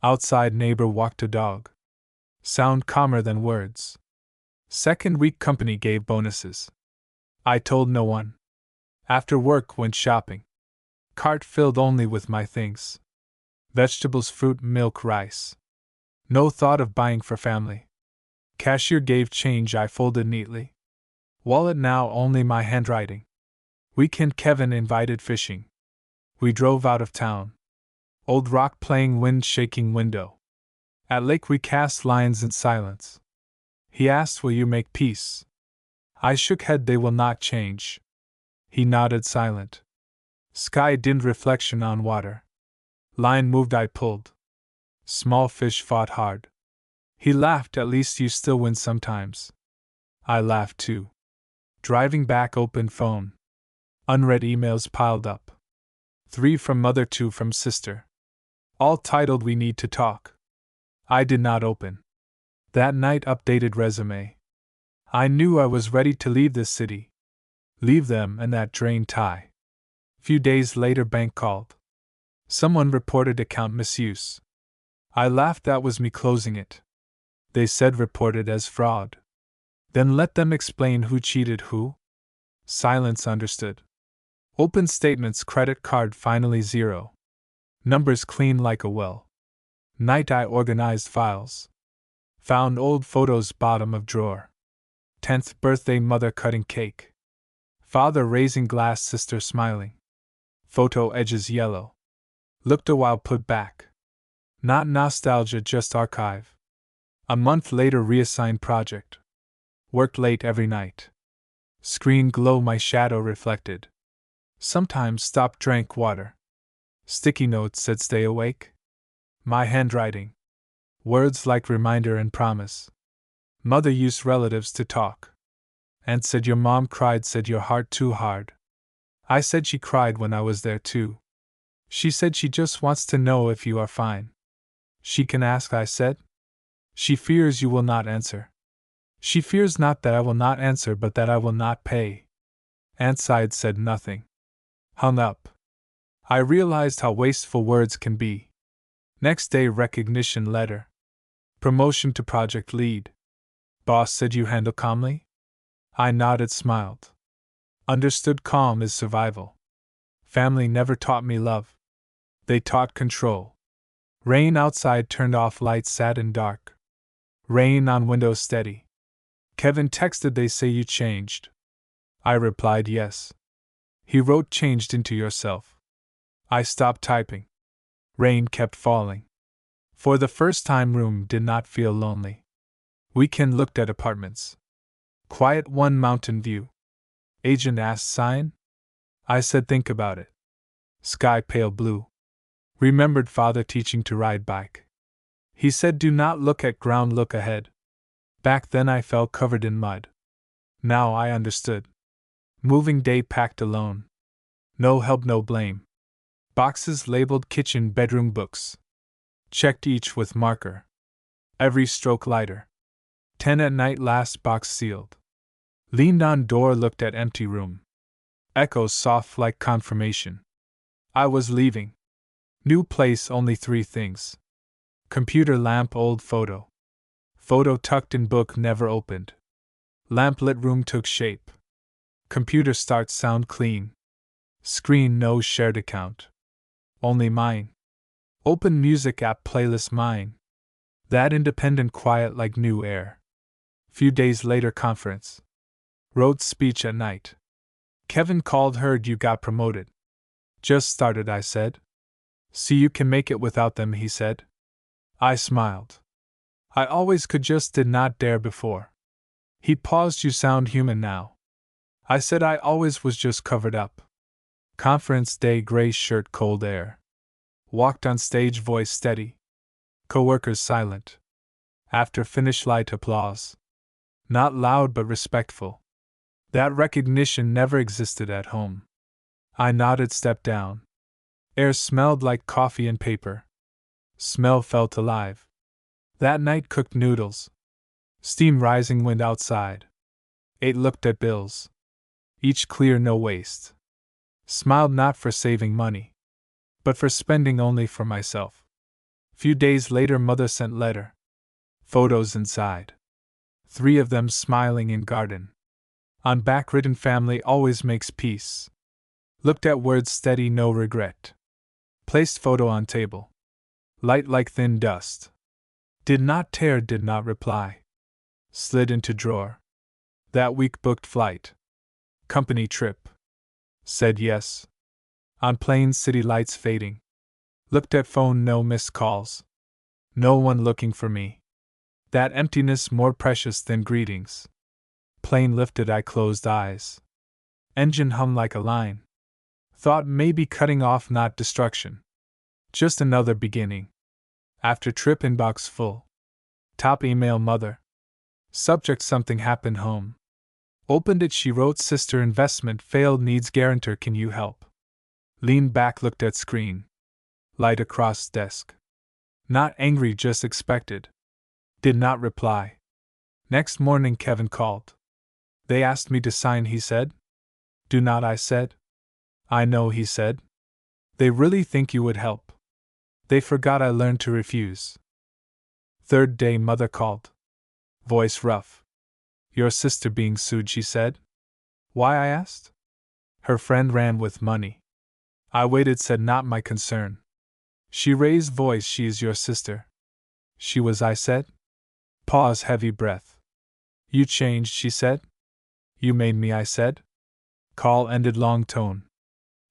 Outside, neighbor walked a dog. Sound calmer than words. Second week, company gave bonuses. I told no one. After work, went shopping. Cart filled only with my things: vegetables, fruit, milk, rice. No thought of buying for family. Cashier gave change, I folded neatly. Wallet now only my handwriting. Weekend, Kevin invited fishing. We drove out of town. Old rock playing, wind shaking window. At lake we cast lines in silence. He asked, will you make peace? I shook head, they will not change. He nodded, silent. Sky dimmed, reflection on water. Line moved, I pulled. Small fish fought hard. He laughed, at least you still win sometimes. I laughed too. Driving back, opened phone. Unread emails piled up. 3 from mother, 2 from sister. All titled, we need to talk. I did not open. That night, updated resume. I knew I was ready to leave this city. Leave them and that drained tie. Few days later, bank called. Someone reported account misuse. I laughed, that was me closing it. They said reported as fraud. Then let them explain who cheated who. Silence, understood. Open statements, credit card finally 0. Numbers clean like a well. Night, I organized files. Found old photos, bottom of drawer. 10th birthday, mother cutting cake. Father raising glass, sister smiling. Photo edges yellow. Looked a while, put back. Not nostalgia, just archive. A month later, reassigned project. Worked late every night. Screen glow, my shadow reflected. Sometimes stopped, drank water. Sticky notes said stay awake. My handwriting. Words like reminder and promise. Mother used relatives to talk. Aunt said your mom cried, said your heart too hard. I said she cried when I was there too. She said she just wants to know if you are fine. She can ask, I said. She fears you will not answer. She fears not that I will not answer, but that I will not pay. Aunt sighed, said nothing. Hung up. I realized how wasteful words can be. Next day, recognition letter. Promotion to project lead. Boss said you handle calmly? I nodded, smiled. Understood, calm is survival. Family never taught me love. They taught control. Rain outside, turned off lights, sat in dark. Rain on window steady. Kevin texted, they say you changed. I replied yes. He wrote, changed into yourself. I stopped typing. Rain kept falling. For the first time, room did not feel lonely. Weekend, looked at apartments. Quiet one, mountain view. Agent asked, sign? I said think about it. Sky pale blue. Remembered father teaching to ride bike. He said do not look at ground, look ahead. Back then I felt covered in mud. Now I understood. Moving day, packed alone. No help, no blame. Boxes labeled kitchen, bedroom, books. Checked each with marker. Every stroke lighter. 10 at night, last box sealed. Leaned on door, looked at empty room. Echoes soft like confirmation. I was leaving. New place, only 3 things. Computer, lamp, old photo. Photo tucked in book, never opened. Lamp lit, room took shape. Computer start, sound clean. Screen, no shared account. Only mine. Open music app, playlist mine. That independent, quiet like new air. Few days later, conference. Wrote speech at night. Kevin called, heard you got promoted. Just started, I said. See, you can make it without them, he said. I smiled. I always could, just did not dare before. He paused, you sound human now. I said I always was, just covered up. Conference day, gray shirt, cold air. Walked on stage, voice steady. Coworkers silent. After finish, light applause. Not loud but respectful. That recognition never existed at home. I nodded, stepped down. Air smelled like coffee and paper. Smell felt alive. That night, cooked noodles. Steam rising, wind outside. Ate, looked at bills. Each clear, no waste. Smiled, not for saving money, but for spending only for myself. Few days later, mother sent letter. Photos inside. 3 of them smiling in garden. On back written, family always makes peace. Looked at words steady, no regret. Placed photo on table. Light like thin dust. Did not tear, did not reply. Slid into drawer. That week booked flight. Company trip. Said yes. On plane, city lights fading. Looked at phone, no missed calls. No one looking for me. That emptiness more precious than greetings. Plane lifted, I closed eyes. Engine hum like a line. Thought maybe cutting off, not destruction. Just another beginning. After trip, inbox full. Top email, mother. Subject, something happened home. Opened it, she wrote, sister investment failed, needs guarantor, can you help? Leaned back, looked at screen. Light across desk. Not angry, just expected. Did not reply. Next morning, Kevin called. They asked me to sign, he said. Do not, I said. I know, he said. They really think you would help. They forgot I learned to refuse. Third day, mother called. Voice rough. Your sister being sued, she said. Why, I asked. Her friend ran with money. I waited, said not my concern. She raised voice, she is your sister. She was, I said. Pause, heavy breath. You changed, she said. You made me, I said. Call ended, long tone.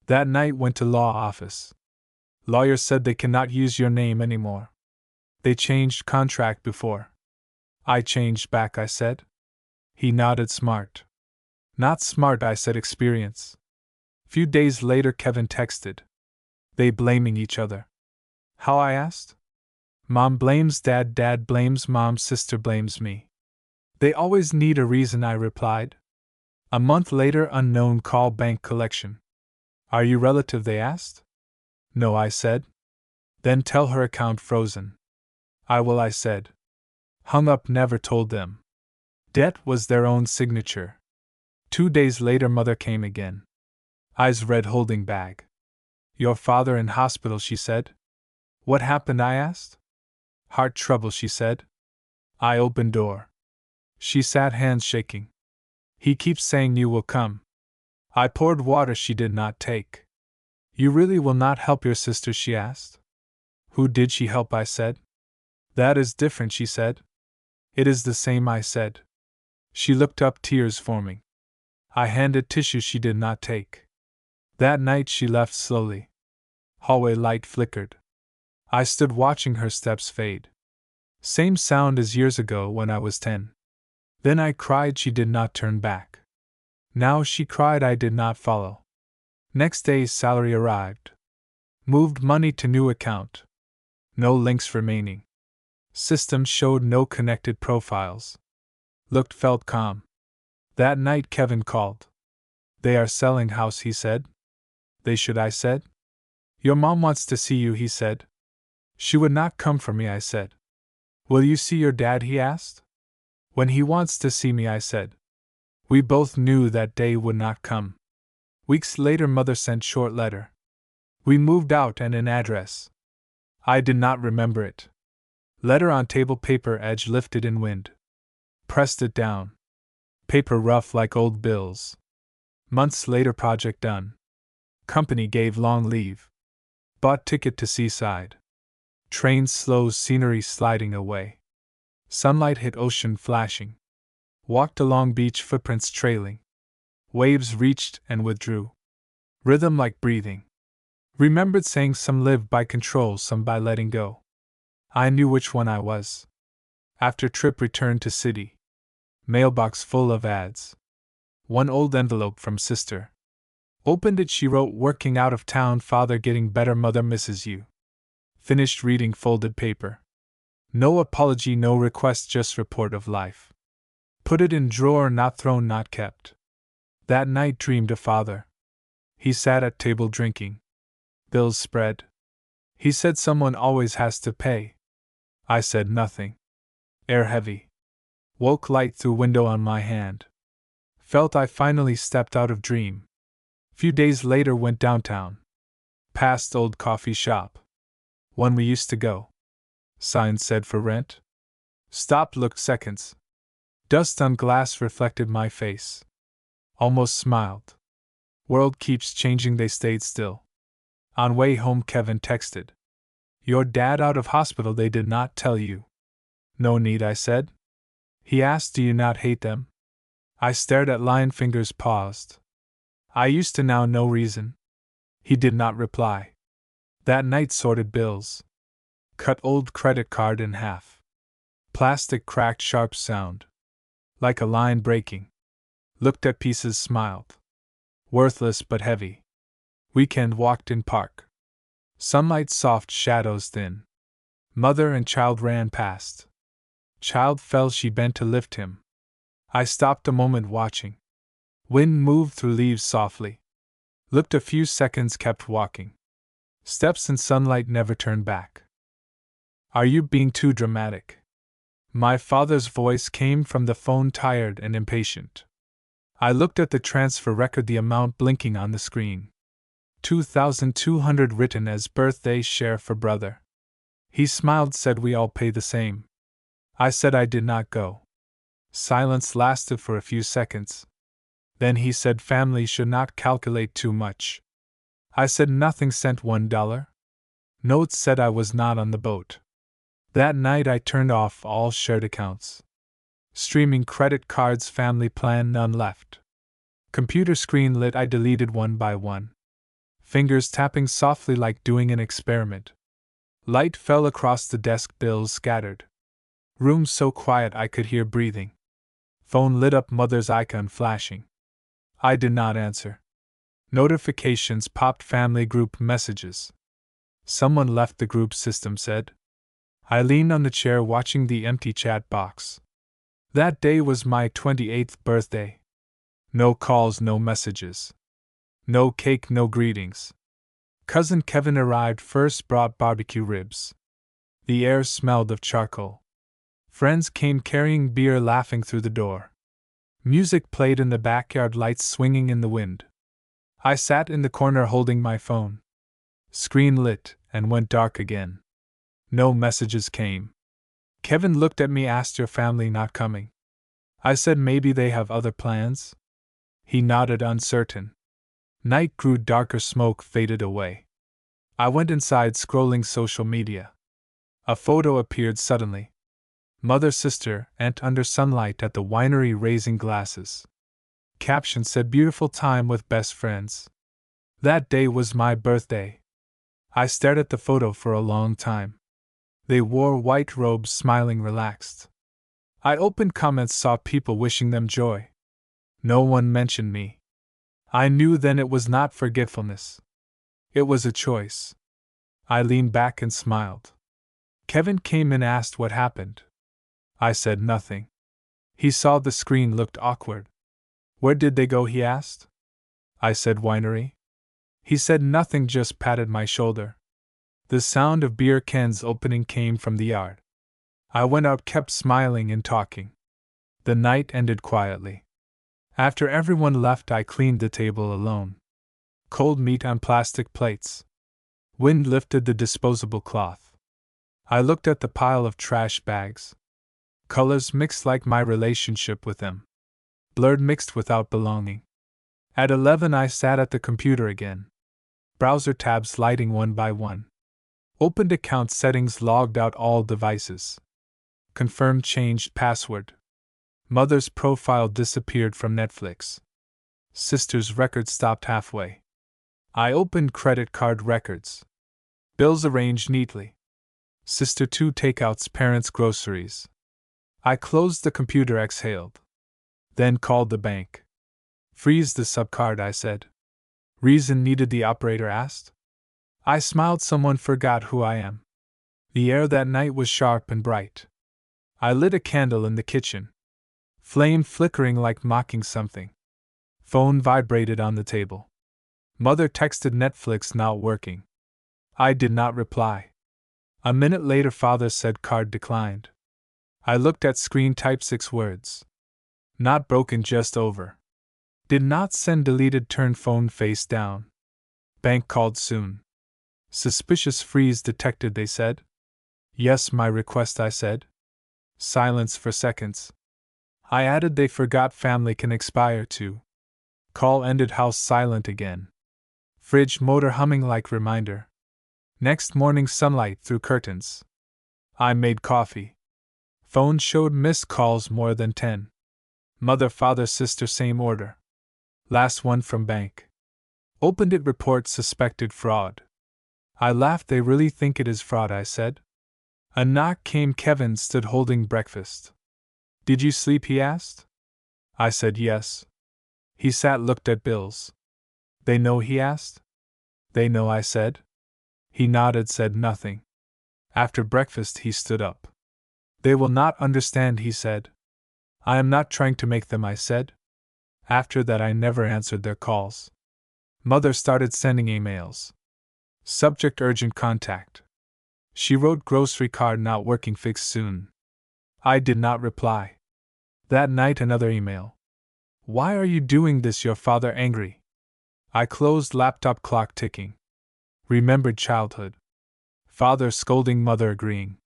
That night went to law office. Lawyer said they cannot use your name anymore. They changed contract before. I changed back, I said. He nodded, smart. Not smart, I said, experience. Few days later, Kevin texted. They blaming each other. How, I asked. Mom blames dad, dad blames mom, sister blames me. They always need a reason, I replied. A month later, unknown call, bank collection. Are you relative, they asked. No, I said. Then tell her account frozen. I will, I said. Hung up, never told them. Debt was their own signature. 2 days later, mother came again. Eyes red, holding bag. Your father in hospital, she said. What happened, I asked. Heart trouble, she said. I opened door. She sat, hands shaking. He keeps saying you will come. I poured water, she did not take. You really will not help your sister, she asked. Who did she help, I said. That is different, she said. It is the same, I said. She looked up, tears forming. I handed tissue, she did not take. That night she left slowly. Hallway light flickered. I stood watching her steps fade. Same sound as years ago when I was 10. Then I cried, she did not turn back. Now she cried, I did not follow. Next day salary arrived. Moved money to new account. No links remaining. System showed no connected profiles. Looked, felt calm. That night Kevin called. They are selling house, he said. They should, I said. Your mom wants to see you, he said. She would not come for me, I said. Will you see your dad, he asked. When he wants to see me, I said. We both knew that day would not come. Weeks later, mother sent short letter. We moved out and an address. I did not remember it. Letter on table, paper edge lifted in wind. Pressed it down. Paper rough like old bills. Months later, project done. Company gave long leave. Bought ticket to seaside. Train slow, scenery sliding away. Sunlight hit ocean flashing. Walked along beach, footprints trailing. Waves reached and withdrew. Rhythm like breathing. Remembered saying some lived by control, some by letting go. I knew which one I was. After trip, returned to city. Mailbox full of ads. One old envelope from sister. Opened it, she wrote, working out of town, father getting better, mother misses you. Finished reading, folded paper. No apology, no request, just report of life. Put it in drawer, not thrown, not kept. That night dreamed of father. He sat at table drinking. Bills spread. He said someone always has to pay. I said nothing. Air heavy. Woke, light through window on my hand. Felt I finally stepped out of dream. Few days later went downtown. Past old coffee shop. One we used to go. Sign said for rent. Stopped, looked seconds. Dust on glass reflected my face. Almost smiled. World keeps changing, they stayed still. On way home, Kevin texted. Your dad out of hospital, they did not tell you. No need, I said. He asked, do you not hate them? I stared at line, fingers paused. I used to, now no reason. He did not reply. That night sorted bills. Cut old credit card in half. Plastic cracked, sharp sound. Like a line breaking. Looked at pieces, smiled. Worthless but heavy. Weekend, walked in park. Sunlight, soft, shadows thin. Mother and child ran past. Child fell, she bent to lift him. I stopped a moment, watching. Wind moved through leaves softly. Looked a few seconds, kept walking. Steps in sunlight, never turned back. Are you being too dramatic? My father's voice came from the phone, tired and impatient. I looked at the transfer record, the amount blinking on the screen. 2,200 written as birthday share for brother. He smiled, said we all pay the same. I said I did not go. Silence lasted for a few seconds. Then he said family should not calculate too much. I said nothing, sent $1. Notes said I was not on the boat. That night I turned off all shared accounts. Streaming, credit cards, family plan, none left. Computer screen lit, I deleted one by one. Fingers tapping softly like doing an experiment. Light fell across the desk, bills scattered. Room so quiet I could hear breathing. Phone lit up, mother's icon flashing. I did not answer. Notifications popped, family group messages. Someone left the group, system said. I leaned on the chair, watching the empty chat box. That day was my 28th birthday. No calls, no messages. No cake, no greetings. Cousin Kevin arrived first, brought barbecue ribs. The air smelled of charcoal. Friends came carrying beer, laughing through the door. Music played in the backyard, lights swinging in the wind. I sat in the corner holding my phone. Screen lit and went dark again. No messages came. Kevin looked at me, asked, your family not coming? I said maybe they have other plans. He nodded, uncertain. Night grew darker, smoke faded away. I went inside, scrolling social media. A photo appeared suddenly. Mother, sister, aunt under sunlight at the winery raising glasses. Caption said beautiful time with best friends. That day was my birthday. I stared at the photo for a long time. They wore white robes, smiling, relaxed. I opened comments, saw people wishing them joy. No one mentioned me. I knew then it was not forgetfulness. It was a choice. I leaned back and smiled. Kevin came in, asked what happened. I said nothing. He saw the screen, looked awkward. Where did they go, he asked. I said winery. He said nothing, just patted my shoulder. The sound of beer cans opening came from the yard. I went out, kept smiling and talking. The night ended quietly. After everyone left, I cleaned the table alone. Cold meat on plastic plates. Wind lifted the disposable cloth. I looked at the pile of trash bags. Colors mixed like my relationship with them. Blurred, mixed without belonging. At 11 I sat at the computer again. Browser tabs lighting one by one. Opened account settings, logged out all devices. Confirmed, changed password. Mother's profile disappeared from Netflix. Sister's record stopped halfway. I opened credit card records. Bills arranged neatly. Sister 2 takeouts, parents groceries. I closed the computer, exhaled. Then called the bank. Freeze the subcard, I said. Reason needed, the operator asked. I smiled, someone forgot who I am. The air that night was sharp and bright. I lit a candle in the kitchen. Flame flickering like mocking something. Phone vibrated on the table. Mother texted, Netflix not working. I did not reply. A minute later, father said card declined. I looked at screen, typed 6 words. Not broken, just over. Did not send, deleted, turned phone face down. Bank called soon. Suspicious, freeze detected, they said. Yes, my request, I said. Silence for seconds. I added they forgot family can expire too. Call ended, house silent again. Fridge motor humming like reminder. Next morning sunlight through curtains. I made coffee. Phone showed missed calls more than 10. Mother, father, sister, same order. Last one from bank. Opened it, report suspected fraud. I laughed. They really think it is fraud, I said. A knock came. Kevin stood holding breakfast. Did you sleep, he asked. I said yes. He sat, looked at bills. They know, he asked. They know, I said. He nodded, said nothing. After breakfast he stood up. They will not understand, he said. I am not trying to make them, I said. After that I never answered their calls. Mother started sending emails. Subject: urgent contact. She wrote grocery card not working, fix soon. I did not reply. That night another email. Why are you doing this? Your father angry. I closed laptop, clock ticking. Remembered childhood. Father scolding, mother agreeing.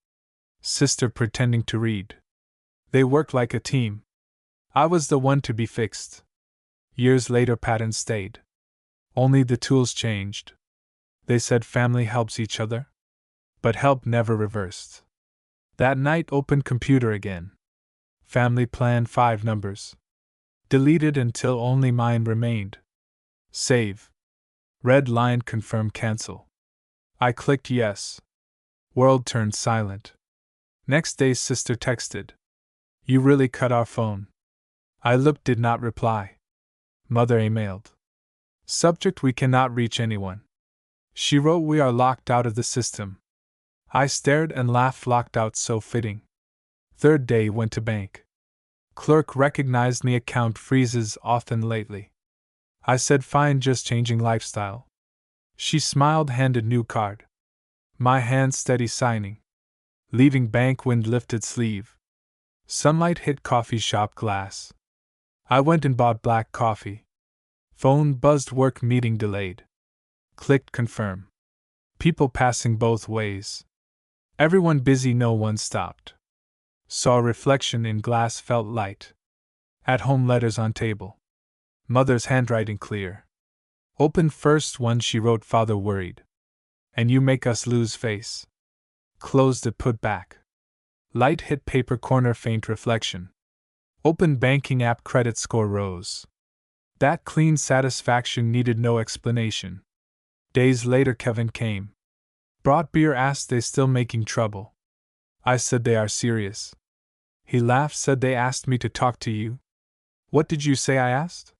Sister pretending to read. They worked like a team. I was the one to be fixed. Years later patterns stayed. Only the tools changed. They said family helps each other. But help never reversed. That night opened computer again. Family plan 5 numbers. Deleted until only mine remained. Save. Red line, confirm, cancel. I clicked yes. World turned silent. Next day sister texted. You really cut our phone. I looked, did not reply. Mother emailed. Subject: we cannot reach anyone. She wrote, we are locked out of the system. I stared and laughed, locked out, so fitting. Third day went to bank. Clerk recognized me, account freezes often lately. I said fine, just changing lifestyle. She smiled, handed new card. My hand steady signing. Leaving bank, wind lifted sleeve. Sunlight hit coffee shop glass. I went and bought black coffee. Phone buzzed, work meeting delayed. Clicked confirm. People passing both ways. Everyone busy, no one stopped. Saw reflection in glass, felt light. At home, letters on table. Mother's handwriting clear. Opened first one, she wrote, father worried. And you make us lose face. Closed it, put back. Light hit paper corner, faint reflection. Opened banking app, credit score rose. That clean satisfaction needed no explanation. Days later Kevin came. Brought beer, asked they still making trouble. I said they are serious. He laughed, said they asked me to talk to you. What did you say, I asked.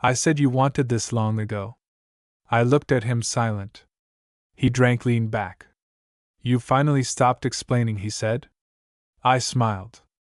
I said you wanted this long ago. I looked at him silent. He drank, leaned back. You finally stopped explaining, he said. I smiled.